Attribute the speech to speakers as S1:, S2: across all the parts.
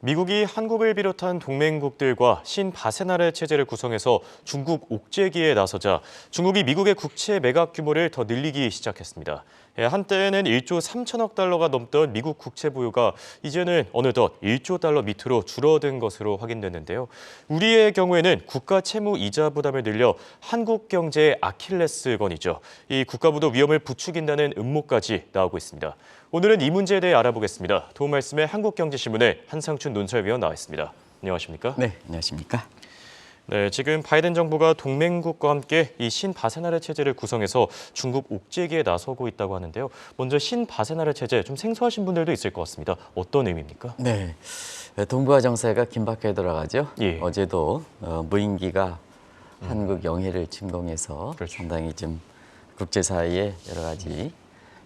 S1: 미국이 한국을 비롯한 동맹국들과 신바세나르 체제를 구성해서 중국 옥죄기에 나서자 중국이 미국의 국채 매각 규모를 더 늘리기 시작했습니다. 한때는 1조 3천억 달러가 넘던 미국 국채 보유가 이제는 어느덧 1조 달러 밑으로 줄어든 것으로 확인됐는데요. 우리의 경우에는 국가 채무 이자 부담을 늘려 한국 경제의 아킬레스건이죠. 이 국가부도 위험을 부추긴다는 음모까지 나오고 있습니다. 오늘은 이 문제에 대해 알아보겠습니다. 도움 말씀에 한국경제신문의 한상춘 논설위원 나와 있습니다. 안녕하십니까?
S2: 네, 안녕하십니까?
S1: 네, 지금 바이든 정부가 동맹국과 함께 이 신바세나르 체제를 구성해서 중국 옥죄기에 나서고 있다고 하는데요. 먼저 신바세나르 체제 좀 생소하신 분들도 있을 것 같습니다. 어떤 의미입니까?
S2: 네, 동북아 정세가 긴박하게 돌아가죠.
S1: 예.
S2: 어제도 무인기가 한국 영해를 침공해서
S1: 그렇죠.
S2: 상당히 좀 국제사회의 여러 가지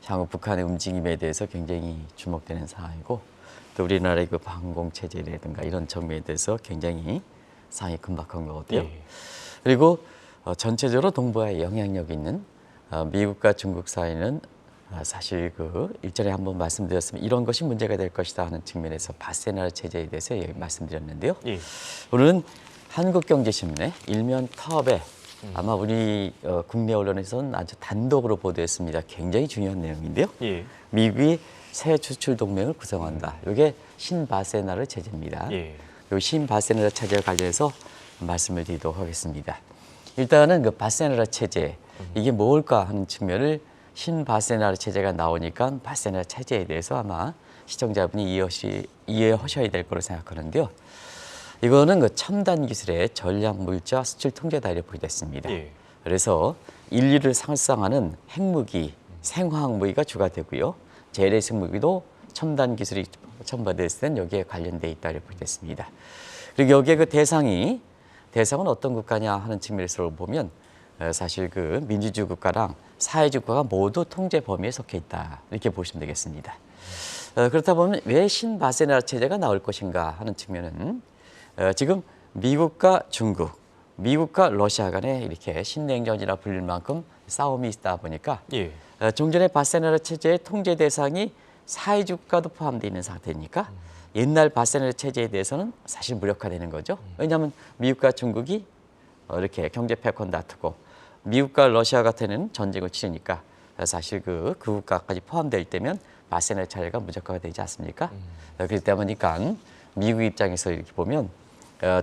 S2: 향후 북한의 움직임에 대해서 굉장히 주목되는 사항이고, 또 우리나라의 그 방공 체제라든가 이런 측면에 대해서 굉장히 상황이 긴박한 것 같아요.
S1: 예.
S2: 그리고 전체적으로 동북아에 영향력 있는 미국과 중국 사이는 사실 그 일전에 한번 말씀드렸으면 이런 것이 문제가 될 것이다 하는 측면에서 바세나르 체제에 대해서 말씀드렸는데요.
S1: 예.
S2: 오늘은 한국경제신문의 일면 톱에 아마 우리 국내 언론에서는 아주 단독으로 보도했습니다. 굉장히 중요한 내용인데요.
S1: 예.
S2: 미국이 새 추출 동맹을 구성한다. 이게 신바세나르 체제입니다.
S1: 예.
S2: 이 신바세나르 체제와 관련해서 말씀을 드리도록 하겠습니다. 일단은 그 바세나르 체제, 이게 뭘까 하는 측면을 신바세나르 체제가 나오니까 바세나르 체제에 대해서 아마 시청자분이 이해하셔야 될 거로 생각하는데요. 이거는 그 첨단 기술의 전략 물자 수출 통제다 이렇게 보겠습니다.
S1: 예.
S2: 그래서 인류를 상상하는 핵무기, 생화학 무기가 주가 되고요. 재래식 무기도 첨단 기술이 첨부됐을 땐 여기에 관련돼 있다 이렇게 보겠습니다. 그리고 여기에 그 대상은 어떤 국가냐 하는 측면에서 보면 사실 그 민주주의 국가랑 사회주의 국가가 모두 통제 범위에 속해 있다 이렇게 보시면 되겠습니다. 그렇다 보면 왜 신바세나르 체제가 나올 것인가 하는 측면은 지금 미국과 중국, 미국과 러시아 간에 이렇게 신냉전이라 불릴 만큼 싸움이 있다 보니까
S1: 예.
S2: 종전의 바세나르 체제의 통제 대상이 사회주의 국가도 포함되어 있는 상태니까 옛날 바세나르 체제에 대해서는 사실 무력화되는 거죠. 왜냐하면 미국과 중국이 이렇게 경제 패권 다투고 미국과 러시아 같은 전쟁을 치르니까 사실 그 국가까지 포함될 때면 바세나르 체제가 무력화가 되지 않습니까? 그렇다 보니까 미국 입장에서 이렇게 보면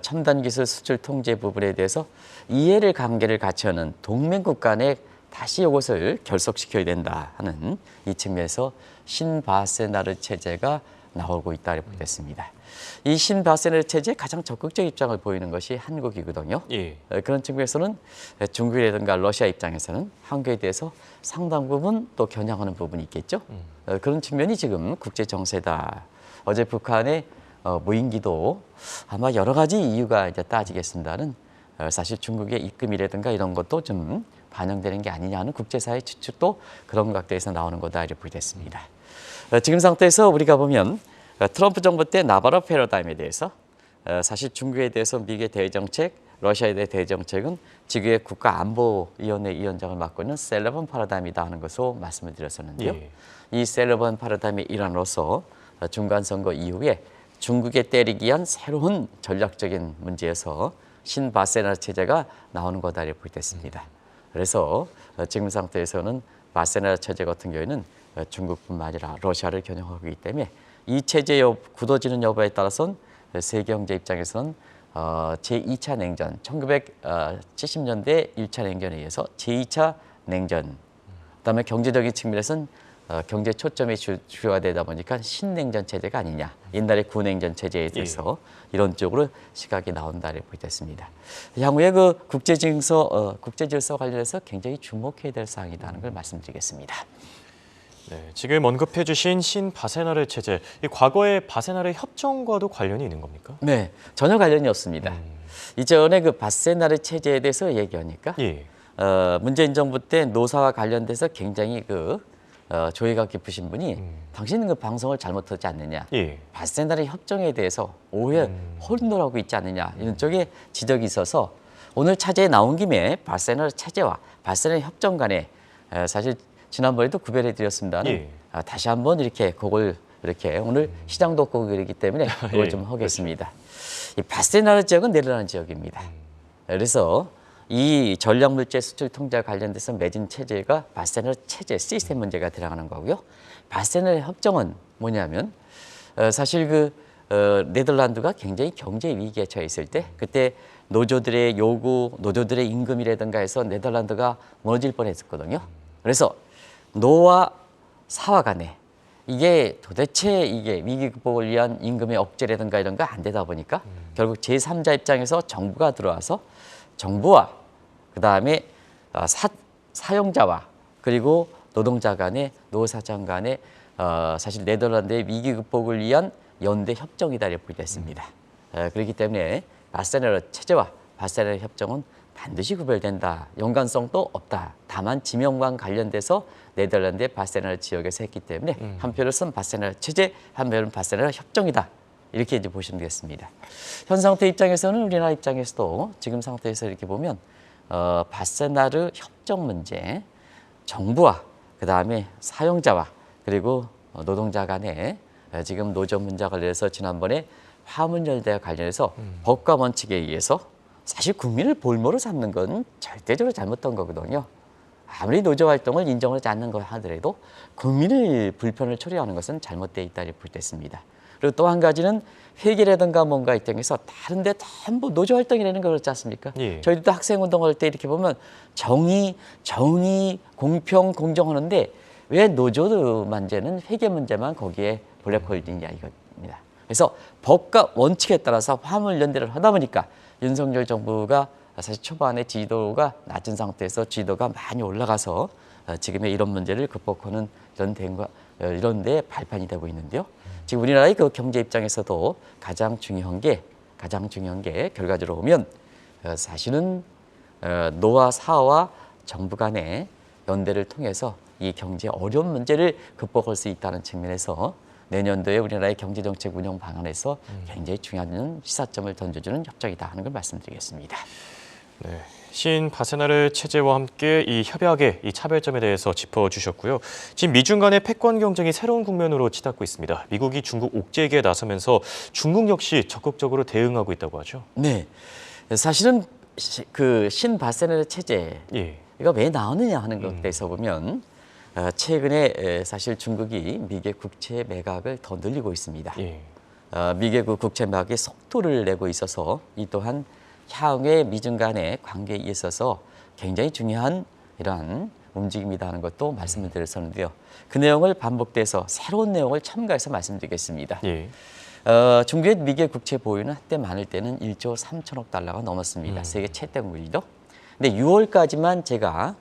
S2: 첨단 기술 수출 통제 부분에 대해서 이해를 관계를 같이 하는 동맹국 간에 다시 이것을 결속시켜야 된다 하는 이 측면에서 신바세나르 체제가 나오고 있다 이렇게 보겠습니다. 이 신바세나르 체제의 가장 적극적 입장을 보이는 것이 한국이거든요.
S1: 예.
S2: 그런 측면에서는 중국이라든가 러시아 입장에서는 한국에 대해서 상당 부분 또 겨냥하는 부분이 있겠죠. 그런 측면이 지금 국제 정세다. 어제 북한의 무인기도 아마 여러 가지 이유가 이제 따지겠습니다는 사실 중국의 입금이라든가 이런 것도 좀 반영되는 게 아니냐 하는 국제사회 추측도 그런 각도에서 나오는 거다 이렇게 보겠습니다. 지금 상태에서 우리가 보면 트럼프 정부 때 나바로 패러다임에 대해서 사실 중국에 대해서 미국의 대정책, 러시아에 대해 대정책은 지구의 국가안보위원회 위원장을 맡고 있는 셀러번 파라다임이다 하는 것으로 말씀을 드렸었는데요.
S1: 예.
S2: 이 셀러번 파라다임의 일환으로서 중간선거 이후에 중국에 때리기 위한 새로운 전략적인 문제에서 신바세나르 체제가 나오는 거다 이렇게 보겠습니다. 그래서 지금 상태에서는 바세나르 체제 같은 경우에는 중국뿐만 아니라 러시아를 겨냥하고 있기 때문에 이 체제의 굳어지는 여부에 따라서는 세계 경제 입장에서는 제2차 냉전, 1970년대 1차 냉전에 의해서 제2차 냉전, 그다음에 경제적인 측면에서는 경제 초점이 주요가 되다 보니까 신냉전 체제가 아니냐, 옛날의 구냉전 체제에 대해서 이런 쪽으로 시각이 나온다 이렇게 보겠습니다. 향후에 그 국제 질서 관련해서 굉장히 주목해야 될 사항이라는 걸 말씀드리겠습니다.
S1: 네, 지금 언급해 주신 신바세나르 체제, 이 과거의 바세나르 협정과도 관련이 있는 겁니까?
S2: 네, 전혀 관련이 없습니다. 이전에 그 바세나르 체제에 대해서 얘기하니까
S1: 예.
S2: 문재인 정부 때 노사와 관련돼서 굉장히 조예가 깊으신 분이 당신은 그 방송을 잘못 듣지 않느냐.
S1: 예.
S2: 바세나르 협정에 대해서 오해 혼돈하고 있지 않느냐. 이런 쪽에 지적이 있어서 오늘 차제에 나온 김에 바세나르 체제와 바세나르 협정 간에 사실 지난번에도 구별해 드렸습니다는
S1: 예.
S2: 다시 한번 이렇게 그걸 이렇게 오늘 시장도 없고 그러기 때문에 그걸
S1: 예,
S2: 좀 하겠습니다. 이 바세나르 지역은 네덜란드 지역입니다. 그래서 이 전략물질 수출 통제와 관련돼서 맺은 체제가 바세나르 체제 시스템 문제가 들어가는 거고요. 바세나르 협정은 뭐냐면 사실 네덜란드가 굉장히 경제 위기에 처해 있을 때 그때 노조들의 요구, 노조들의 임금이라든가 해서 네덜란드가 무너질 뻔했었거든요. 그래서 노와 사와 간에 이게 도대체 이게 위기 극복을 위한 임금의 억제라든가 이런 거 안 되다 보니까 결국 제3자 입장에서 정부가 들어와서 정부와 그다음에 사용자와 그리고 노동자 간의 노사장 간의 사실 네덜란드의 위기 극복을 위한 연대 협정이다 이렇게 됐습니다. 그렇기 때문에 바세나르 체제와 바세나르 협정은 반드시 구별된다. 연관성도 없다. 다만 지명과 관련돼서 네덜란드의 바세나르 지역에서 했기 때문에 한 표를 쓴 바세나르 체제, 한 표는 바세나르 협정이다. 이렇게 이제 보시면 되겠습니다. 현 상태 입장에서는 우리나라 입장에서도 지금 상태에서 이렇게 보면 바세나르 협정 문제, 정부와 그다음에 사용자와 그리고 노동자 간에 지금 노조 문제와 관련해서 지난번에 화문연대와 관련해서 법과 원칙에 의해서 사실 국민을 볼모로 삼는 건 절대적으로 잘못한 거거든요. 아무리 노조 활동을 인정하지 않는 거 하더라도 국민의 불편을 초래하는 것은 잘못되어 있다 이렇게 볼 때 있습니다. 그리고 또 한 가지는 회계라든가 뭔가 입장에서 다른데 전부 노조 활동이라는 거 그렇지 않습니까?
S1: 예.
S2: 저희도 학생 운동할 때 이렇게 보면 정의, 공평, 공정하는데 왜 노조 문제는 회계 문제만 거기에 블랙홀이냐 이겁니다. 그래서 법과 원칙에 따라서 화물연대를 하다 보니까 윤석열 정부가 사실 초반에 지지도가 낮은 상태에서 지지도가 많이 올라가서 지금의 이런 문제를 극복하는 이런 데 발판이 되고 있는데요. 지금 우리나라의 그 경제 입장에서도 가장 중요한 게 결과적으로 보면 사실은 노와 사와 정부 간의 연대를 통해서 이 경제 어려운 문제를 극복할 수 있다는 측면에서 내년도에 우리나라의 경제정책 운영 방안에서 굉장히 중요한 시사점을 던져주는 협정이다 하는 걸 말씀드리겠습니다.
S1: 네, 신 바세나르 체제와 함께 이 협약의 이 차별점에 대해서 짚어주셨고요. 지금 미중 간의 패권 경쟁이 새로운 국면으로 치닫고 있습니다. 미국이 중국 옥죄기에 나서면서 중국 역시 적극적으로 대응하고 있다고 하죠.
S2: 네, 사실은 그 신 바세나르 체제
S1: 예.
S2: 이거 왜 나오느냐 하는 것에 대해서 보면 최근에 사실 중국이 미국의 국채 매각을 더 늘리고 있습니다.
S1: 예.
S2: 미국 국채 매각에 속도를 내고 있어서 이 또한 향후의 미중 간의 관계에 있어서 굉장히 중요한 이러한 움직임이다 하는 것도 말씀을 드렸었는데요. 그 내용을 반복돼서 새로운 내용을 첨가해서 말씀드리겠습니다.
S1: 예.
S2: 중국의 미국의 국채 보유는 한때 많을 때는 1조 3천억 달러가 넘었습니다. 세계 최대물이죠. 근데 6월까지만 제가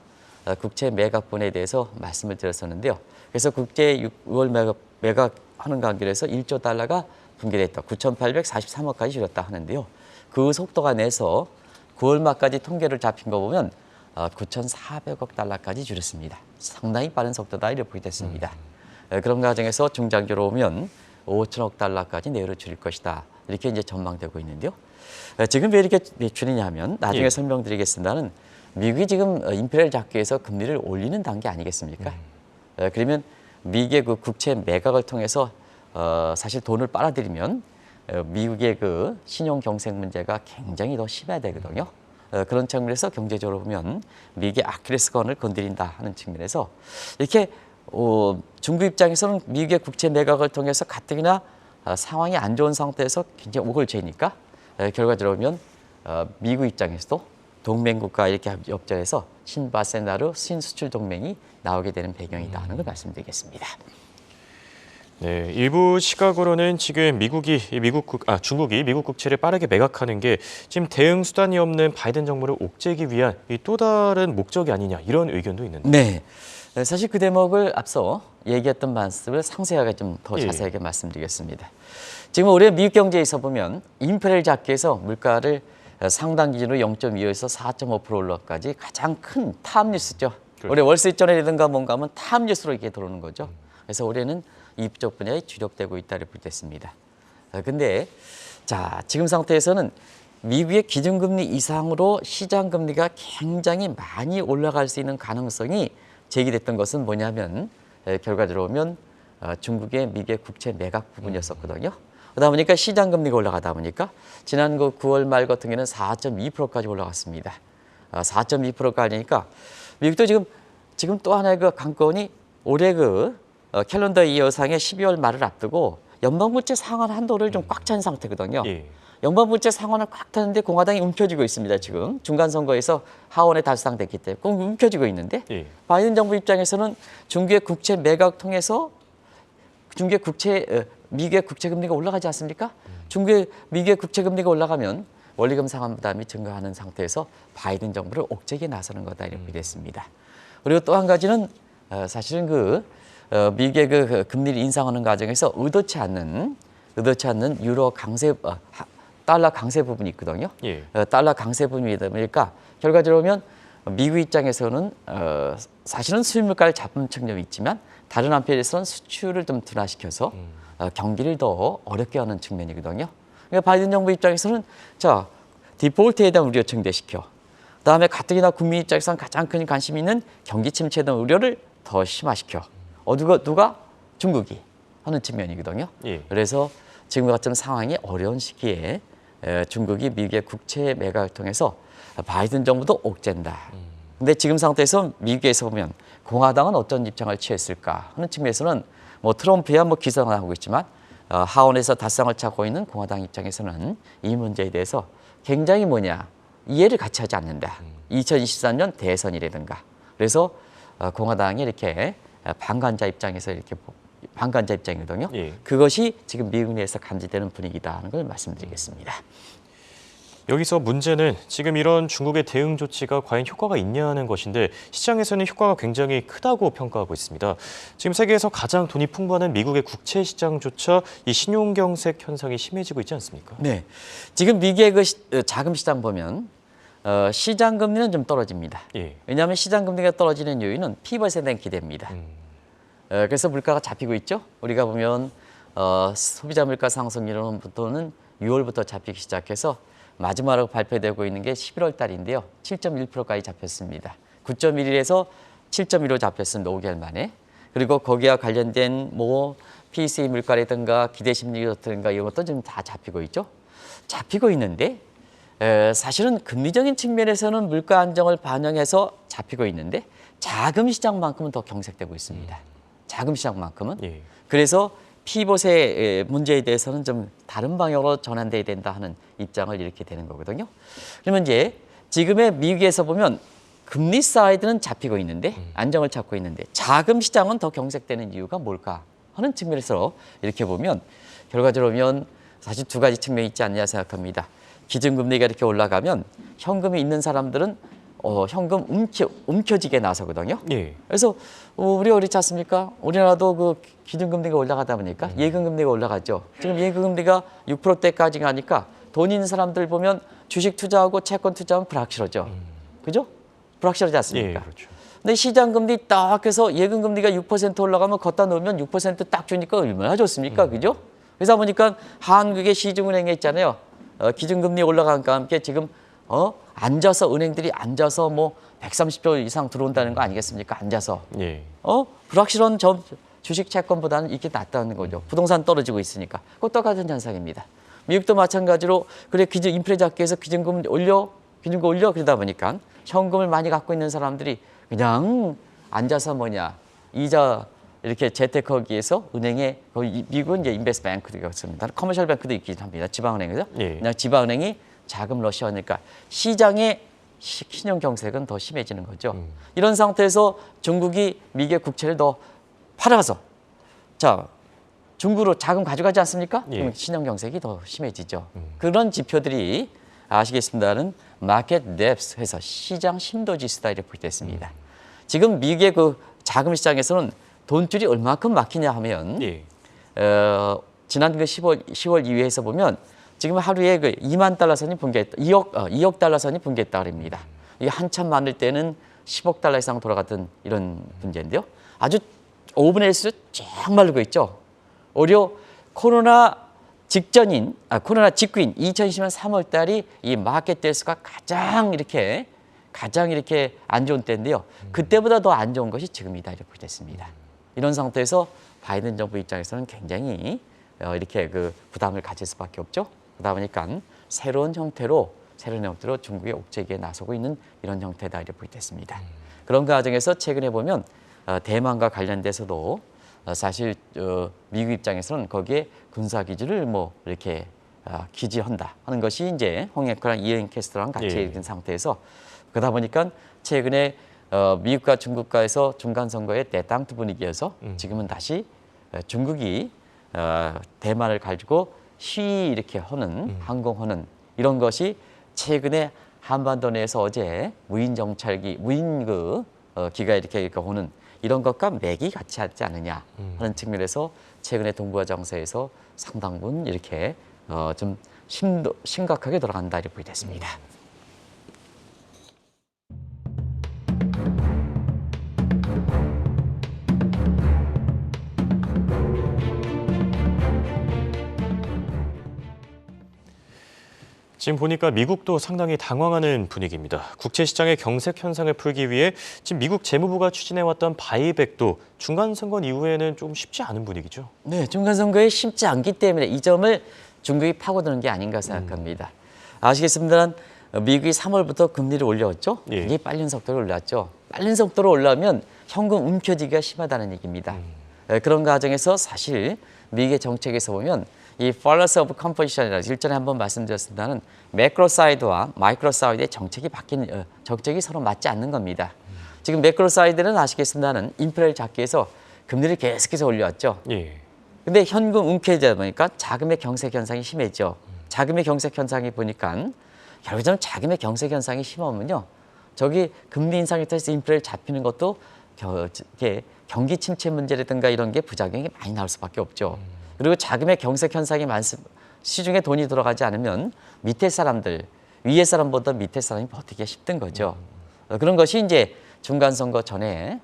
S2: 국채 매각분에 대해서 말씀을 드렸었는데요. 그래서 국채 6월 매각하는 관계에서 1조 달러가 붕괴됐다. 9,843억까지 줄였다 하는데요. 그 속도가 내서 9월 말까지 통계를 잡힌 거 보면 9,400억 달러까지 줄였습니다. 상당히 빠른 속도다 이렇게 보게 됐습니다. 그런 과정에서 중장기로 보면 5천억 달러까지 내로 줄일 것이다. 이렇게 이제 전망되고 있는데요. 지금 왜 이렇게 줄이냐면 나중에
S1: 예.
S2: 설명드리겠습니다는 미국이 지금 인플레를 잡기 위해서 금리를 올리는 단계 아니겠습니까? 그러면 미국의 그 국채 매각을 통해서 사실 돈을 빨아들이면 미국의 그 신용 경색 문제가 굉장히 더 심해야 되거든요. 그런 측면에서 경제적으로 보면 미국의 아킬레스건을 건드린다 하는 측면에서 이렇게 중국 입장에서는 미국의 국채 매각을 통해서 가뜩이나 상황이 안 좋은 상태에서 굉장히 옥을 죄니까 결과적으로 보면 미국 입장에서도 동맹국가 이렇게 협조해서 신바세나르 신수출 동맹이 나오게 되는 배경이다 하는 걸 말씀드리겠습니다.
S1: 네, 일부 시각으로는 지금 중국이 미국 국채를 빠르게 매각하는 게 지금 대응 수단이 없는 바이든 정부를 옥죄기 위한 또 다른 목적이 아니냐 이런 의견도 있는데.
S2: 네, 사실 그 대목을 앞서 얘기했던 말씀을 상세하게 좀 더
S1: 예.
S2: 자세하게 말씀드리겠습니다. 지금 올해 미국 경제에서 보면 인플레를 잡기 위해서 물가를 상당 기준으로 0.25에서 4.5% 올라까지 가장 큰 탑 뉴스죠.
S1: 그렇죠.
S2: 올해 월스트리트저널이든가 뭔가 하면 탑 뉴스로 이렇게 들어오는 거죠. 그래서 올해는 이쪽 분야에 주력되고 있다고 볼 때 있습니다. 근데 자 지금 상태에서는 미국의 기준금리 이상으로 시장금리가 굉장히 많이 올라갈 수 있는 가능성이 제기됐던 것은 뭐냐면 결과적으로 보면 중국의 미국의 국채 매각 부분이었었거든요. 그러다 보니까 시장 금리가 올라가다 보니까 지난 그 9월 말 같은 경우는 4.2%까지 올라갔습니다. 4.2%까지 하니까 미국도 지금 또 하나의 그 관건이 올해 캘린더 이어상의 12월 말을 앞두고 연방부채 상환 한도를 좀 꽉 찬 상태거든요.
S1: 예.
S2: 연방부채 상환을 꽉 타는데 공화당이 움켜쥐고 있습니다. 지금 중간 선거에서 하원에 달성됐기 때문에 꼭 움켜쥐고 있는데
S1: 예.
S2: 바이든 정부 입장에서는 중국의 국채 매각 통해서 미국의 국채 금리가 올라가지 않습니까? 미국의 국채 금리가 올라가면 원리금 상환 부담이 증가하는 상태에서 바이든 정부를 옥죄기에 나서는 거다 이렇게 됐습니다. 그리고 또 한 가지는 사실은 미국의 그 금리를 인상하는 과정에서 의도치 않는 유로 강세 달러 강세 부분이 있거든요.
S1: 예.
S2: 달러 강세 부분이다 보니까 결과적으로 보면 미국 입장에서는 사실은 수입 물가를 잡은 측면이 있지만 다른 한편에서는 수출을 좀 둔화시켜서 경기를 더 어렵게 하는 측면이거든요. 그러니까 바이든 정부 입장에서는 디폴트에 대한 우려 증대시켜. 그다음에 가뜩이나 국민 입장에서는 가장 큰 관심이 있는 경기 침체에 대한 우려를 더 심화시켜. 누가? 중국이 하는 측면이거든요.
S1: 예.
S2: 그래서 지금 같은 상황이 어려운 시기에 중국이 미국의 국채 매각을 통해서 바이든 정부도 옥죄다. 근데 지금 상태에서 미국에서 보면 공화당은 어떤 입장을 취했을까 하는 측면에서는 트럼프야 기사가 나오고 있지만 하원에서 다수당을 찾고 있는 공화당 입장에서는 이 문제에 대해서 굉장히 이해를 같이 하지 않는다. 2023년 대선이라든가. 그래서 공화당이 이렇게 방관자 입장이거든요.
S1: 예.
S2: 그것이 지금 미국 내에서 감지되는 분위기다는 걸 말씀드리겠습니다.
S1: 여기서 문제는 지금 이런 중국의 대응 조치가 과연 효과가 있냐는 것인데 시장에서는 효과가 굉장히 크다고 평가하고 있습니다. 지금 세계에서 가장 돈이 풍부한 미국의 국채 시장조차 이 신용경색 현상이 심해지고 있지 않습니까?
S2: 네, 지금 미국의 자금 시장 보면 시장 금리는 좀 떨어집니다.
S1: 예.
S2: 왜냐하면 시장 금리가 떨어지는 이유는 피벗에 대한 기대입니다. 그래서 물가가 잡히고 있죠. 우리가 보면 소비자 물가 상승 이론부터는 6월부터 잡히기 시작해서 마지막으로 발표되고 있는 게 11월 달인데요. 7.1%까지 잡혔습니다. 9.1에서 7.1로 잡혔습니다. 5개월 만에. 그리고 거기와 관련된 PCE 물가라든가 기대 심리라든가 이런 것도 지금 다 잡히고 있죠. 잡히고 있는데 사실은 금리적인 측면에서는 물가 안정을 반영해서 잡히고 있는데 자금 시장만큼은 더 경색되고 있습니다. 자금 시장만큼은.
S1: 예.
S2: 그래서 피봇의 문제에 대해서는 좀 다른 방향으로 전환돼야 된다 하는 입장을 이렇게 되는 거거든요. 그러면 이제 지금의 미국에서 보면 금리 사이드는 잡히고 있는데 안정을 찾고 있는데 자금 시장은 더 경색되는 이유가 뭘까 하는 측면에서 이렇게 보면 결과적으로 보면 사실 두 가지 측면이 있지 않냐 생각합니다. 기준금리가 이렇게 올라가면 현금이 있는 사람들은 현금 움켜쥐게 나서거든요.
S1: 예.
S2: 그래서 우리가 그렇지 않습니까? 우리나라도 그 기준금리가 올라가다 보니까 예금금리가 올라갔죠. 지금 예금금리가 6%대까지 가니까 돈 있는 사람들 보면 주식 투자하고 채권 투자하면 불확실하죠. 그죠? 불확실하지 않습니까?
S1: 예, 그렇죠.
S2: 근데 시장금리 딱 해서 예금금리가 6% 올라가면 걷다 놓으면 6%딱 주니까 얼마나 좋습니까? 그죠? 그래서 보니까 한국의 시중은행에 있잖아요. 기준금리 올라간과 함께 지금 앉아서 은행들이 앉아서 130조 이상 들어온다는 거 아니겠습니까? 앉아서.
S1: 예.
S2: 불확실한 주식 채권보다는 이게 낫다는 거죠. 부동산 떨어지고 있으니까. 그것 똑같은 현상입니다. 미국도 마찬가지로 그래 인플레 잡기 위해서 기준금 올려 그러다 보니까 현금을 많이 갖고 있는 사람들이 그냥 앉아서 이자 이렇게 재테크하기 위해서 은행에 미국은 이제 인베스트뱅크가 있습니다. 커머셜 뱅크도 있긴 합니다. 지방은행에서.
S1: 예.
S2: 그냥 지방은행이 자금 러시아니까 시장의 신용 경색은 더 심해지는 거죠. 이런 상태에서 중국이 미국의 국채를 더 팔아서 중국으로 자금 가져가지 않습니까?
S1: 예.
S2: 그럼 신용 경색이 더 심해지죠. 그런 지표들이 아시겠습니다는 마켓 뎁스 해서 시장 심도 지수다 이렇게 보겠습니다. 지금 미국의 그 자금 시장에서는 돈줄이 얼마큼 막히냐 하면
S1: 예.
S2: 지난 10월 이후에서 보면 지금 하루에 2만 달러 선이 붕괴했다. 2억 달러 선이 붕괴했다 그럽니다. 이게 한참 많을 때는 10억 달러 이상 돌아갔던 이런 문제인데요. 아주 5분의 1수 쫙 마르고 있죠. 오히려 코로나 직후인 2020년 3월 달이 이 마켓 델스가 가장 이렇게 안 좋은 때인데요. 그때보다 더 안 좋은 것이 지금이다 이렇게 됐습니다. 이런 상태에서 바이든 정부 입장에서는 굉장히 이렇게 그 부담을 가질 수밖에 없죠. 그러다 보니까 새로운 형태로 중국의 옥죄기에 나서고 있는 이런 형태다 이렇게 보겠습니다. 그런 과정에서 최근에 보면 대만과 관련돼서도 사실 미국 입장에서는 거기에 군사기지를 뭐 이렇게 기지한다 하는 것이 이제 홍익호랑 이해인 캐스터랑 같이 읽은 상태에서 그러다 보니까 최근에 미국과 중국과에서 중간선거의 대땅트 분위기여서 지금은 다시 중국이 대만을 가지고 시위 이렇게 하는 항공하는 이런 것이 최근에 한반도 내에서 어제 무인 기가 이렇게 오는 이런 것과 맥이 같이 하지 않느냐 하는 측면에서 최근에 동북아 정세에서 상당 부분 이렇게 좀 심각하게 돌아간다 이렇게 보게 됐습니다.
S1: 지금 보니까 미국도 상당히 당황하는 분위기입니다. 국채 시장의 경색 현상을 풀기 위해 지금 미국 재무부가 추진해왔던 바이백도 중간선거 이후에는 좀 쉽지 않은 분위기죠.
S2: 네, 중간선거에 쉽지 않기 때문에 이 점을 중국이 파고드는 게 아닌가 생각합니다. 아시겠습니다만 미국이 3월부터 금리를 올렸죠. 굉장히 빠른 속도로 올랐죠. 빠른 속도로 올라오면 현금 움켜쥐기가 심하다는 얘기입니다. 그런 과정에서 사실 미국의 정책에서 보면 이 fallacy of composition이라 일전에 한번 말씀드렸습니다는 매크로 사이드와 마이크로 사이드의 정책이 서로 맞지 않는 겁니다. 지금 매크로 사이드는 아시겠습니다는 인플레를 잡기 위해서 금리를 계속해서 올려왔죠. 근데 현금 움켜쥐다 보니까 자금의 경색 현상이 심해져. 자금의 경색 현상이 보니까 결국은 자금의 경색 현상이 심하면요. 저기 금리 인상에 따라서 인플레를 잡히는 것도 경기 침체 문제라든가 이런 게 부작용이 많이 나올 수밖에 없죠. 그리고 자금의 경색 현상이 시중에 돈이 들어가지 않으면 밑에 사람들, 위에 사람보다 밑에 사람이 버티기가 힘든 거죠. 그런 것이 이제 중간선거 전에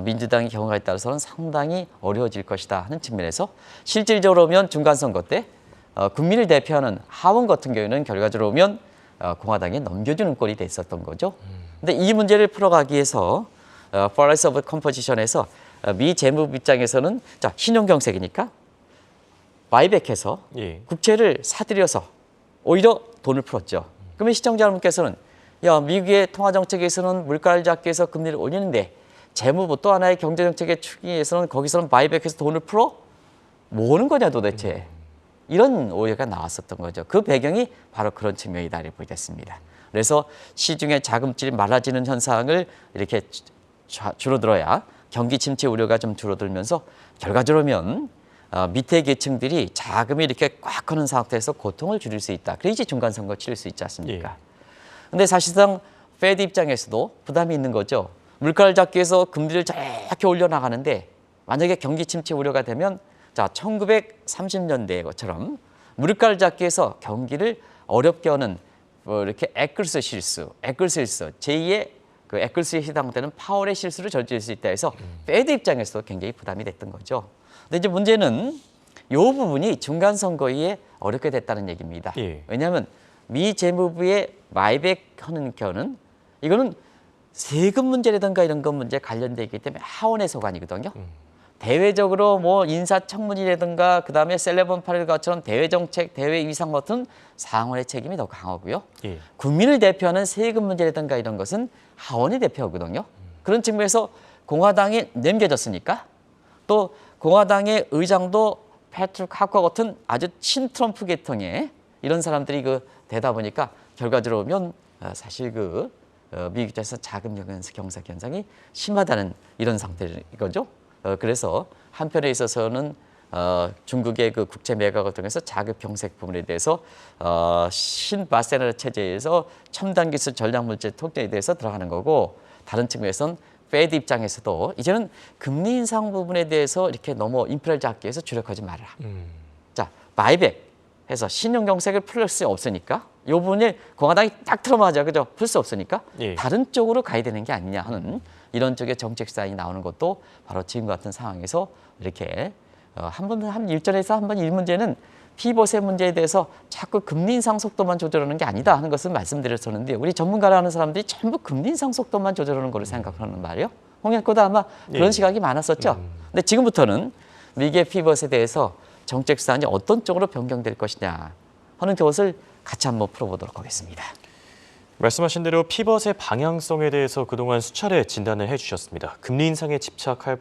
S2: 민주당의 경우에 따라서는 상당히 어려워질 것이다 하는 측면에서 실질적으로 보면 중간선거 때 국민을 대표하는 하원 같은 경우에는 결과적으로 보면 공화당에 넘겨주는 꼴이 됐었던 거죠. 근데 이 문제를 풀어가기 위해서 fallacy of composition에서 미 재무부 입장에서는 자, 신용경색이니까 바이백해서 국채를 사들여서 오히려 돈을 풀었죠. 그러면 시청자 여러분께서는 야, 미국의 통화정책에서는 물가를 잡기 위해서 금리를 올리는데 재무부 또 하나의 경제정책의 추진에 위해서는 거기서는 바이백해서 돈을 풀어? 뭐 하는 거냐 도대체. 이런 오해가 나왔었던 거죠. 그 배경이 바로 그런 측면이다 이렇게 보겠습니다. 그래서 시중의 자금질이 많아지는 현상을 이렇게 줄어들어야 경기 침체 우려가 좀 줄어들면서 결과적으로 보면 밑에 계층들이 자금이 이렇게 꽉 하는 상태에서 고통을 줄일 수 있다. 그래야지 중간선거 치를 수 있지 않습니까? 근데 사실상 페드 입장에서도 부담이 있는 거죠. 물가를 잡기 위해서 금리를 저렇게 올려나가는데 만약에 경기 침체 우려가 되면 자 1930년대의 것처럼 물가를 잡기 위해서 경기를 어렵게 하는 이렇게 에클스 실수, 제2의 그 에클스에 해당되는 파월의 실수를 저지를 수 있다 해서 페드 입장에서도 굉장히 부담이 됐던 거죠. 근데 이제 문제는 이 부분이 중간선거에 어렵게 됐다는 얘기입니다. 왜냐하면 미 재무부의 바이백하는 경우는 이거는 세금 문제라든가 이런 것 문제 관련되기 때문에 하원의 소관이거든요. 대외적으로 뭐 인사청문이라든가 그다음에 셀레번 파일과처럼 대외정책, 대외 위상 같은 상원의 책임이 더 강하고요. 국민을 대표하는 세금 문제라든가 이런 것은 하원이 대표하거든요. 그런 측면에서 공화당에 넘겨졌으니까 또 공화당의 의장도 패트릭 카커 같은 아주 친트럼프 계통의 이런 사람들이 되다 보니까 결과적으로 보면 사실 미국에서 자금 경색 현상이 심하다는 이런 상태이거죠. 그래서 한편에 있어서는 중국의 그 국채 매각을 통해서 자금 경색 부분에 대해서 신바세너 체제에서 첨단 기술 전략 물질 통제에 대해서 들어가는 거고 다른 측면에서는 페드 입장에서도 이제는 금리 인상 부분에 대해서 이렇게 너무 인플레를 잡기 위해서 주력하지 말아라. 자, 바이백 해서 신용 경색을 풀 수 없으니까 이 부분에 공화당이 딱 틀어맞아, 그죠? 풀 수 없으니까 다른 쪽으로 가야 되는 게 아니냐 하는 이런 쪽의 정책 사인이 나오는 것도 바로 지금 같은 상황에서 이렇게 한 일전에서 한 번 이 문제는 피보세 문제에 대해서 자꾸 금리 인상 속도만 조절하는 게 아니다 하는 것을 말씀드렸었는데 우리 전문가라는 사람들이 전부 금리 인상 속도만 조절하는 거로 생각하는 말이에요. 홍익호도 아마 그런 시각이 많았었죠. 근데 지금부터는 미국의 피벗에 대해서 정책 사안이 어떤 쪽으로 변경될 것이냐 하는 것을 같이 한번 풀어보도록 하겠습니다.
S1: 말씀하신 대로 피벗의 방향성에 대해서 그동안 수차례 진단을 해주셨습니다. 금리 인상에 집착할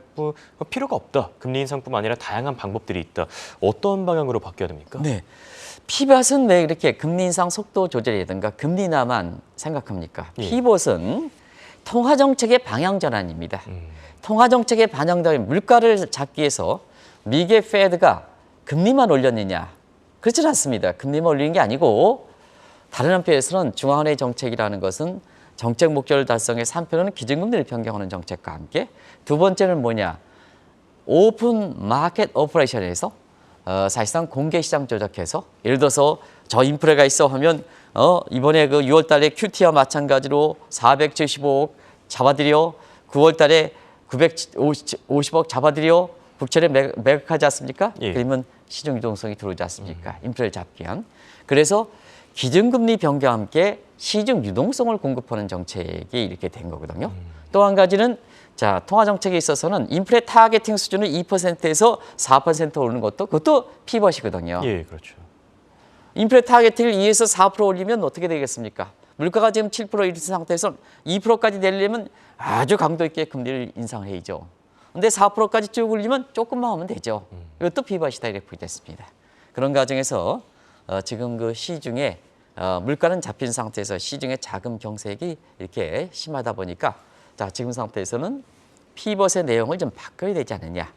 S1: 필요가 없다. 금리 인상뿐만 아니라 다양한 방법들이 있다. 어떤 방향으로 바뀌어야 됩니까?
S2: 네, 피벗은 왜 이렇게 금리 인상 속도 조절이라든가 금리 인하만 생각합니까?
S1: 예.
S2: 피벗은 통화 정책의 방향 전환입니다. 통화 정책의 방향 전환, 물가를 잡기 위해서 미국의 페드가 금리만 올렸느냐? 그렇지 않습니다. 금리만 올리는 게 아니고 다른 한편에서는 중앙은행 정책이라는 것은 정책 목표를 달성해 3편은 기준금리를 변경하는 정책과 함께 두 번째는 뭐냐? 오픈 마켓 오퍼레이션에서 사실상 공개 시장 조작해서 예를 들어서 저 인프레가 있어 하면 이번에 그 6월 달에 QT와 마찬가지로 475억 잡아들여 9월 달에 950억 잡아들여 국채를 매각하지 않습니까?
S1: 예.
S2: 그러면 시중 유동성이 들어오지 않습니까? 인프레를 잡기 위한. 그래서 기준금리 변경과 함께 시중 유동성을 공급하는 정책이 이렇게 된 거거든요. 또 한 가지는 자, 통화 정책에 있어서는 인플레 타겟팅 수준을 2%에서 4% 오르는 것도 그것도 피벗이거든요.
S1: 예, 그렇죠.
S2: 인플레 타겟팅을 2에서 4% 올리면 어떻게 되겠습니까? 물가가 지금 7% 이런 상태에서 2%까지 내리려면 아주 강도 있게 금리를 인상을 해야죠. 근데 4%까지 쭉 올리면 조금만 하면 되죠. 이것도 피벗이다 이렇게 보겠습니다. 그런 과정에서 지금 그 시중에 물가는 잡힌 상태에서 시중의 자금 경색이 이렇게 심하다 보니까 자, 지금 상태에서는 피벗의 내용을 좀 바꿔야 되지 않느냐.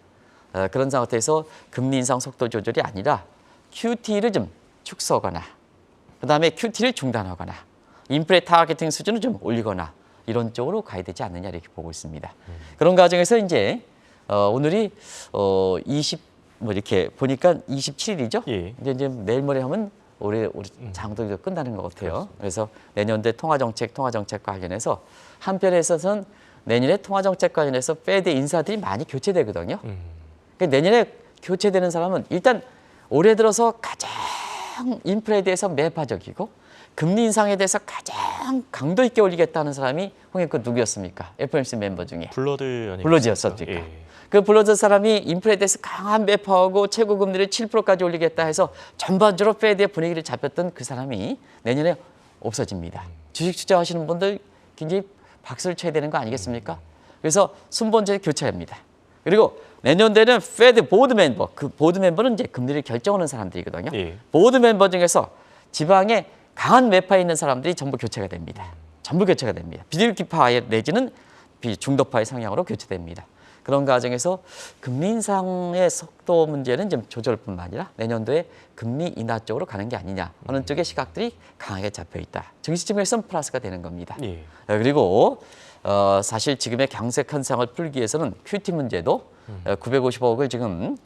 S2: 그런 상태에서 금리 인상 속도 조절이 아니라 QT를 좀 축소하거나 그다음에 QT를 중단하거나 인플레 타겟팅 수준을 좀 올리거나 이런 쪽으로 가야 되지 않느냐 이렇게 보고 있습니다. 그런 과정에서 이제 오늘이 20 뭐 이렇게 보니까 27일이죠.
S1: 예.
S2: 이제 내일 모레 하면 올해 장도 끝나는 것 같아요. 그래서 내년도에 통화정책과 관련해서 한편에 있어서는 내년에 통화정책 관련해서 페드 인사들이 많이 교체되거든요. 그러니까 내년에 교체되는 사람은 일단 올해 들어서 가장 인플레에 대해서 매파적이고 금리 인상에 대해서 가장 강도 있게 올리겠다는 사람이 홍익구 누구였습니까? FOMC 멤버 중에. 블러드였습니까?
S1: 예.
S2: 그 블러드 사람이 인플레에 대해서 강한 매파하고 최고 금리를 7%까지 올리겠다 해서 전반적으로 페드의 분위기를 잡혔던 그 사람이 내년에 없어집니다. 주식 투자하시는 분들 굉장히 박수를 쳐야 되는 거 아니겠습니까? 그래서 순번제 교체합니다. 그리고 내년도에는 페드 보드 멤버, 그 보드 멤버는 이제 금리를 결정하는 사람들이거든요.
S1: 예.
S2: 보드 멤버 중에서 지방에 강한 매파에 있는 사람들이 전부 교체가 됩니다. 전부 교체가 됩니다. 비둘기파 내지는 중도파의 성향으로 교체됩니다. 그런 과정에서 금리 인상의 속도 문제는 좀 조절뿐만 아니라 내년도에 금리 인하 쪽으로 가는 게 아니냐 하는 쪽의 시각들이 강하게 잡혀 있다. 증시 측면에서는 플러스가 되는 겁니다.
S1: 예.
S2: 그리고 사실 지금의 경색 현상을 풀기 위해서는 QT 문제도 950억을 지금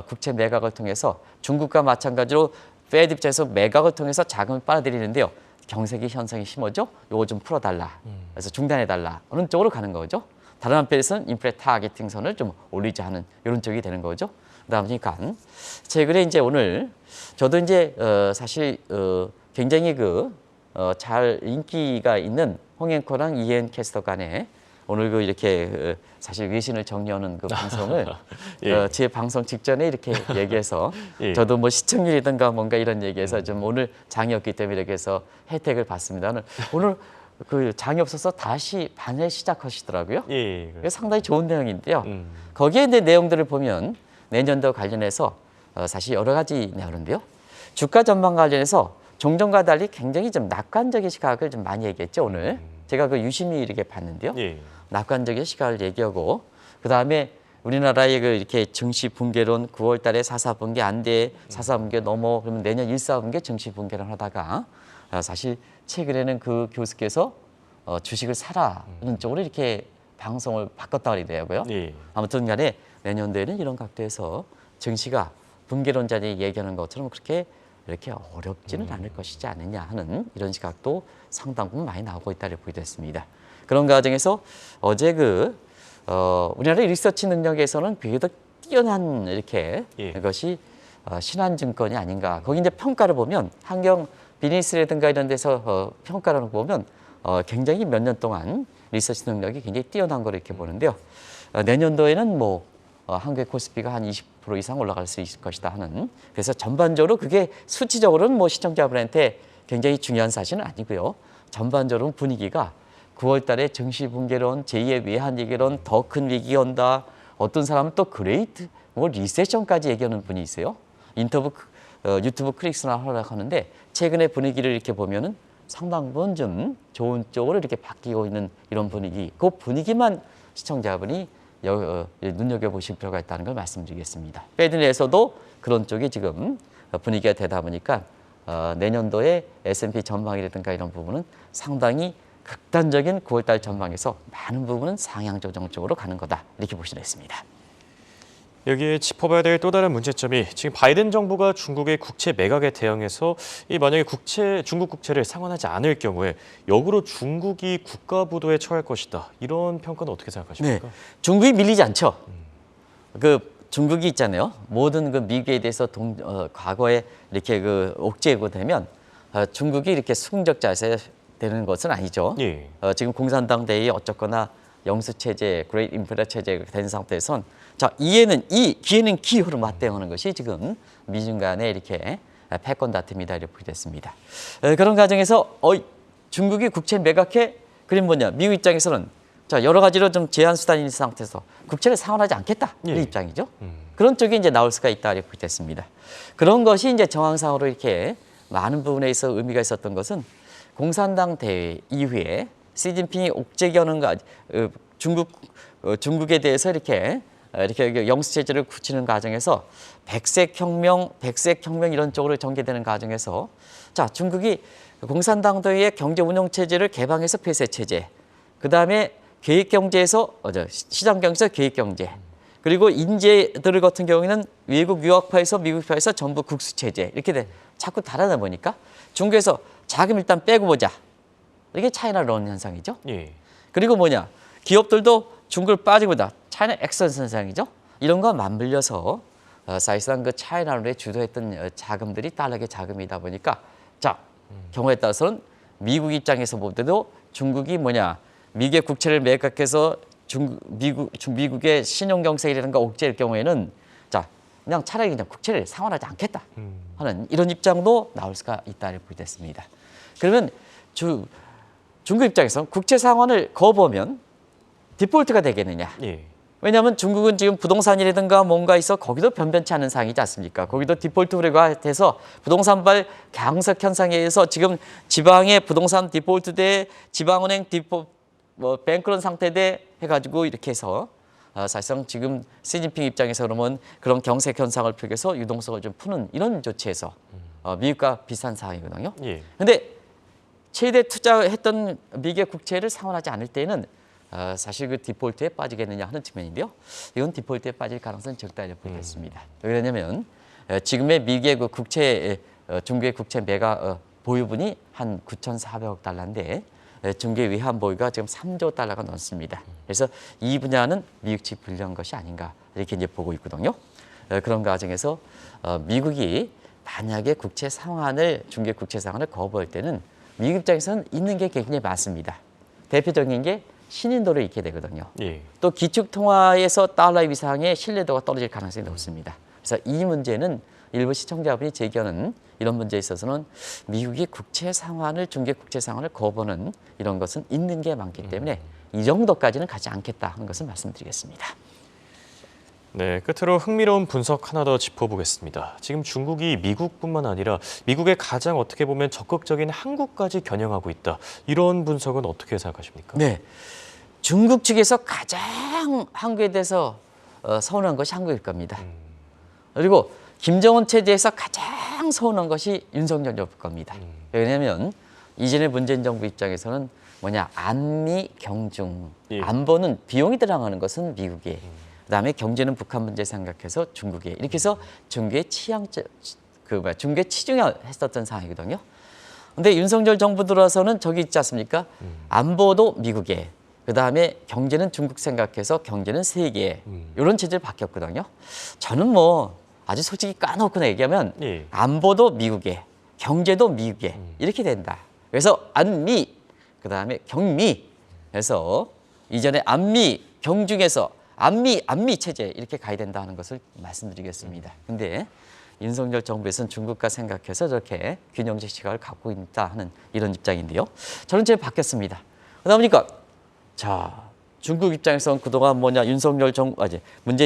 S2: 국채 매각을 통해서 중국과 마찬가지로 페드 입장에서 매각을 통해서 자금을 빨아들이는데요. 경색이 현상이 심하죠. 요거 좀 풀어달라. 그래서 중단해달라. 어느 쪽으로 가는 거죠. 다른 한편에서는 인플레 타겟팅 선을 좀 올리자 하는 이런 쪽이 되는 거죠. 그다음이니까 최근에 이제 오늘 저도 이제 사실 굉장히 잘 인기가 있는 홍앵커랑 이엔 캐스터 간에 오늘 이렇게 사실 외신을 정리하는 그 방송을
S1: 예.
S2: 제 방송 직전에 이렇게 얘기해서
S1: 예.
S2: 저도 뭐 시청률이든가 뭔가 이런 얘기해서 좀 오늘 장이었기 때문에 이렇게 해서 혜택을 받습니다. 오늘 그 장이 없어서 다시 반을 시작하시더라고요.
S1: 예.
S2: 이게 상당히 좋은 내용인데요.
S1: 음.
S2: 거기에 있는 내용들을 보면 내년도 관련해서 사실 여러 가지 내용인데요. 주가 전망 관련해서 종전과 달리 굉장히 좀 낙관적인 시각을 좀 많이 얘기했죠 오늘. 제가 유심히 이렇게 봤는데요.
S1: 예.
S2: 낙관적인 시각을 얘기하고 그 다음에 우리나라의 이렇게 증시 붕괴론 9월 달에 4분기 안 돼, 4분기 넘어 그러면 내년 1분기 증시 붕괴론 하다가 사실 최근에는 그 교수께서 주식을 사라는 쪽으로 이렇게 방송을 바꿨다 그러더라고요.
S1: 예.
S2: 아무튼 간에 내년도에는 이런 각도에서 증시가 붕괴론자들이 얘기하는 것처럼 그렇게 이렇게 어렵지는 않을 것이지 않느냐 하는 이런 시각도 상당 부분 많이 나오고 있다를 보게 됐습니다. 그런 과정에서 어제 우리나라 리서치 능력에서는 비교적 뛰어난 이렇게
S1: 예.
S2: 것이 신한증권이 아닌가. 거기 이제 평가를 보면 환경 비즈니스라든가 이런 데서 평가를 보면 굉장히 몇 년 동안 리서치 능력이 굉장히 뛰어난 걸 이렇게 보는데요. 내년도에는 한국의 코스피가 한 20% 이상 올라갈 수 있을 것이다 하는. 그래서 전반적으로 그게 수치적으로는 뭐 시청자분한테 굉장히 중요한 사실은 아니고요. 전반적으로 분위기가 9월 달에 증시 붕괴론, 제2의 외환 위기론, 더 큰 위기가 온다. 어떤 사람은 또 그레이트 뭐 리세션까지 얘기하는 분이 있어요. 유튜브 클릭수나 하락하는데 최근의 분위기를 이렇게 보면은 상당 부분 좀 좋은 쪽으로 이렇게 바뀌고 있는 이런 분위기. 그 분위기만 시청자분이 눈여겨보실 필요가 있다는 걸 말씀드리겠습니다. 페드 내에서도 그런 쪽이 지금 분위기가 되다 보니까 내년도에 S&P 전망이라든가 이런 부분은 상당히 극단적인 9월달 전망에서 많은 부분은 상향 조정 쪽으로 가는 거다. 이렇게 볼 수가 있습니다.
S1: 여기에 짚어봐야 될 또 다른 문제점이 지금 바이든 정부가 중국의 국채 매각에 대응해서 만약에 중국 국채를 상환하지 않을 경우에 역으로 중국이 국가 부도에 처할 것이다. 이런 평가는 어떻게 생각하십니까?
S2: 네, 중국이 밀리지 않죠. 중국이 있잖아요. 모든 미국에 대해서 과거에 이렇게 옥죄고 되면 중국이 이렇게 수긍적자세 되는 것은 아니죠.
S1: 예.
S2: 지금 공산당 대의 어쨌거나 영수 체제, 그레이트 인프라 체제가 된 상태에선 자 기회는 기회로 맞대응하는 것이 지금 미중 간에 이렇게 패권 다툼이다 이렇게 됐습니다. 그런 과정에서 중국이 국채 매각해 그럼 뭐냐 미국 입장에서는 자 여러 가지로 좀 제한 수단이 있는 상태에서 국채를 상환하지 않겠다 이 입장이죠. 그런 쪽이 이제 나올 수가 있다 이렇게 됐습니다. 그런 것이 이제 정황상으로 이렇게 많은 부분에 있어 의미가 있었던 것은 공산당 대회 이후에 시진핑이 옥죄기하는 중국에 대해서 이렇게 영수 체제를 굳히는 과정에서 백색혁명 이런 쪽으로 전개되는 과정에서 자 중국이 공산당 대회의 경제 운영 체제를 개방해서 폐쇄 체제, 그 다음에 계획 경제에서 시장 경제에서 계획 경제, 그리고 인재들 같은 경우에는 외국 유학파에서 미국파에서 전부 국수 체제 이렇게 자꾸 달아나 보니까 중국에서 자금 일단 빼고 보자. 이게 차이나를 넣는 현상이죠.
S1: 예.
S2: 그리고 뭐냐 기업들도 중국을 빠지고 보다 차이나 엑선 현상이죠. 이런 거 맞물려서 사실상 차이나를 주도했던 자금들이 달러의 자금이다 보니까 자 경우에 따라서는 미국 입장에서 볼 때도 중국이 미국의 국채를 매각해서 미국의 신용경색이라든가 옥죄일 경우에는 자 그냥 차라리 국채를 상환하지 않겠다 하는 이런 입장도 나올 수가 있다고 보겠습니다. 그러면 중국 입장에서 국채 상환을 거부하면 디폴트가 되겠느냐?
S1: 예.
S2: 왜냐하면 중국은 지금 부동산이라든가 뭔가 있어 거기도 변변치 않은 상황이지 않습니까? 거기도 디폴트 우려가 돼서 부동산발 강석 현상에 의해서 지금 지방의 부동산 디폴트 대 지방은행 뱅크런 상태 대 해가지고 이렇게 해서 사실상 지금 시진핑 입장에서 그러면 그런 경색 현상을 펴서 유동성을 좀 푸는 이런 조치에서 미국과 비슷한 상황이거든요.
S1: 예.
S2: 근데 최대 투자했던 미국의 국채를 상환하지 않을 때는 사실 디폴트에 빠지겠느냐 하는 측면인데요. 이건 디폴트에 빠질 가능성은 적다고 보겠습니다. 왜냐하면 지금의 미국의 중국의 국채 매각 보유분이 한 9,400억 달러인데 중국의 외환 보유가 지금 3조 달러가 넘습니다. 그래서 이 분야는 미국 측이 불리한 것이 아닌가 이렇게 이제 보고 있거든요. 그런 과정에서 미국이 만약에 중국의 국채 상환을 거부할 때는 미국 입장에서는 있는 게 굉장히 많습니다. 대표적인 게 신인도를 잃게 되거든요.
S1: 예.
S2: 또 기축통화에서 달러 위상의 신뢰도가 떨어질 가능성이 높습니다. 그래서 이 문제는 일부 시청자분이 제기하는 이런 문제에 있어서는 미국이 중국의 국채 상환을 거부하는 이런 것은 있는 게 많기 때문에 이 정도까지는 가지 않겠다 하는 것을 말씀드리겠습니다.
S1: 네, 끝으로 흥미로운 분석 하나 더 짚어보겠습니다. 지금 중국이 미국뿐만 아니라 미국의 가장 어떻게 보면 적극적인 한국까지 겨냥하고 있다. 이런 분석은 어떻게 생각하십니까?
S2: 네, 중국 측에서 가장 한국에 대해서 서운한 것이 한국일 겁니다. 그리고 김정은 체제에서 가장 서운한 것이 윤석열 정부일 겁니다. 왜냐하면 이전의 문재인 정부 입장에서는 안미 경중,
S1: 예.
S2: 안보는 비용이 들어가는 것은 미국에 그다음에 경제는 북한 문제 생각해서 중국에 이렇게 해서 중국의 중국에 치중했었던 상황이거든요. 근데 윤석열 정부 들어서는 저기 있지 않습니까? 안보도 미국에, 그다음에 경제는 중국 생각해서 경제는 세계에 이런 체제를 바뀌었거든요. 저는 아주 솔직히 까놓고 얘기하면
S1: 예.
S2: 안보도 미국에, 경제도 미국에 이렇게 된다. 그래서 안미, 그다음에 경미. 그래서 이전에 안미, 경중에서 안미 체제 이렇게 가야 된다는 것을 말씀드리겠습니다. 근데 윤석열 정부에서는 중국과 생각해서 저렇게 균형적 시각을 갖고 있다 하는 이런 입장인데요. 저는 이제 바뀌었습니다. 그러다 보니까 자, 중국 입장에서는 그동안 문재인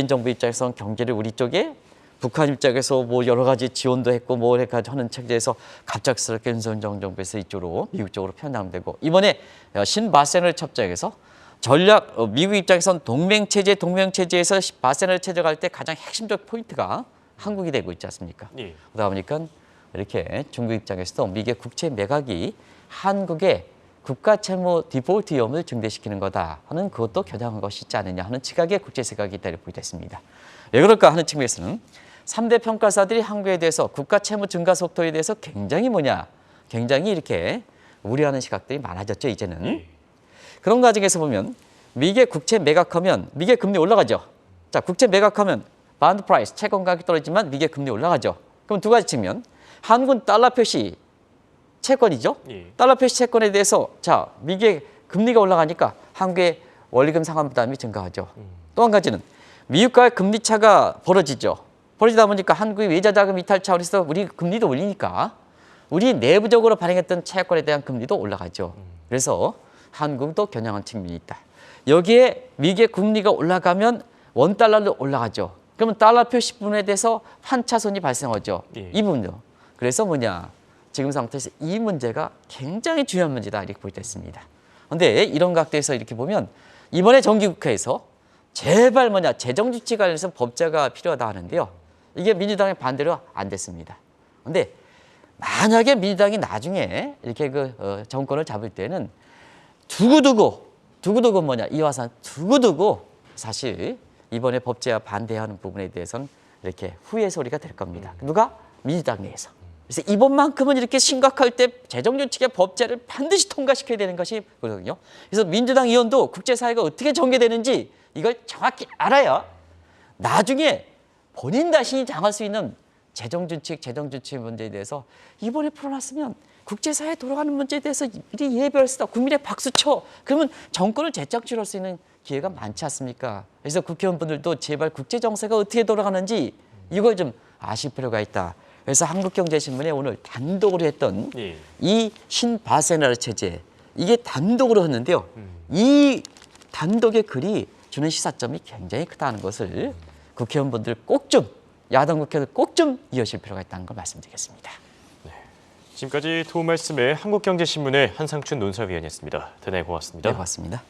S2: 정부 입장에서는 경제를 우리 쪽에, 북한 입장에서 뭐 여러 가지 지원도 했고 뭐 하는 체제에서 갑작스럽게 윤석열 정부에서 이쪽으로 미국 쪽으로 편향되고, 이번에 신바세널 협정에서 미국 입장에서는 동맹체제에서 바세널 체제 갈 때 가장 핵심적 포인트가 한국이 되고 있지 않습니까?
S1: 예.
S2: 그러다 보니까 이렇게 중국 입장에서도 미국의 국채 매각이 한국의 국가 채무 디폴트 위험을 증대시키는 거다 하는, 그것도 겨냥한 것이 있지 않느냐 하는 시각의 국제 시각이 있다고 보겠습니다. 왜 그럴까 하는 측면에서는 3대 평가사들이 한국에 대해서 국가 채무 증가 속도에 대해서 굉장히 이렇게 우려하는 시각들이 많아졌죠, 이제는.
S1: 예.
S2: 그런 과정에서 보면 미국의 국채 매각하면 미국의 금리 올라가죠. 자, 국채 매각하면 바운드 프라이스, 채권 가격이 떨어지지만 미국의 금리 올라가죠. 그럼 두 가지 측면. 한국은 달러 표시 채권이죠.
S1: 예.
S2: 달러 표시 채권에 대해서 자, 미국의 금리가 올라가니까 한국의 원리금 상환 부담이 증가하죠. 또 한 가지는 미국과의 금리 차가 벌어지죠. 벌어지다 보니까 한국의 외자 자금 이탈 차원에서 우리 금리도 올리니까 우리 내부적으로 발행했던 채권에 대한 금리도 올라가죠. 그래서 한국도 겨냥한 측면이 있다. 여기에 미국의 금리가 올라가면 원달러도 올라가죠. 그러면 달러 표시 부분에 대해서 환차손이 발생하죠.
S1: 예.
S2: 이 부분요. 그래서 지금 상태에서 이 문제가 굉장히 중요한 문제다 이렇게 볼 때 있습니다. 그런데 이런 각도에서 이렇게 보면 이번에 정기국회에서 제발 재정주치 관련해서 법제가 필요하다 하는데요. 이게 민주당의 반대로 안 됐습니다. 그런데 만약에 민주당이 나중에 이렇게 정권을 잡을 때는 두고두고 이화산 두고두고 사실 이번에 법제화 반대하는 부분에 대해서는 이렇게 후회 소리가 될 겁니다. 누가? 민주당 내에서. 그래서 이번만큼은 이렇게 심각할 때 재정정책의 법제를 반드시 통과시켜야 되는 것이 그거든요. 그래서 민주당 의원도 국제사회가 어떻게 전개되는지 이걸 정확히 알아야 나중에 본인 자신이 장할 수 있는 재정준칙 문제에 대해서 이번에 풀어놨으면 국제사회에 돌아가는 문제에 대해서 미리 예배할 수 있다. 국민의 박수 쳐. 그러면 정권을 재창출할 수 있는 기회가 많지 않습니까? 그래서 국회의원분들도 제발 국제정세가 어떻게 돌아가는지 이걸 좀 아실 필요가 있다. 그래서 한국경제신문에 오늘 단독으로 했던
S1: 예.
S2: 이 신바세나르 체제, 이게 단독으로 했는데요. 이 단독의 글이 주는 시사점이 굉장히 크다는 것을 국회의원분들 야당 국회의원들 꼭 좀 이해하실 필요가 있다는 걸 말씀드리겠습니다.
S1: 지금까지 도움 말씀에 한국경제신문의 한상춘 논설위원이었습니다. 대단히 고맙습니다.
S2: 네, 고맙습니다.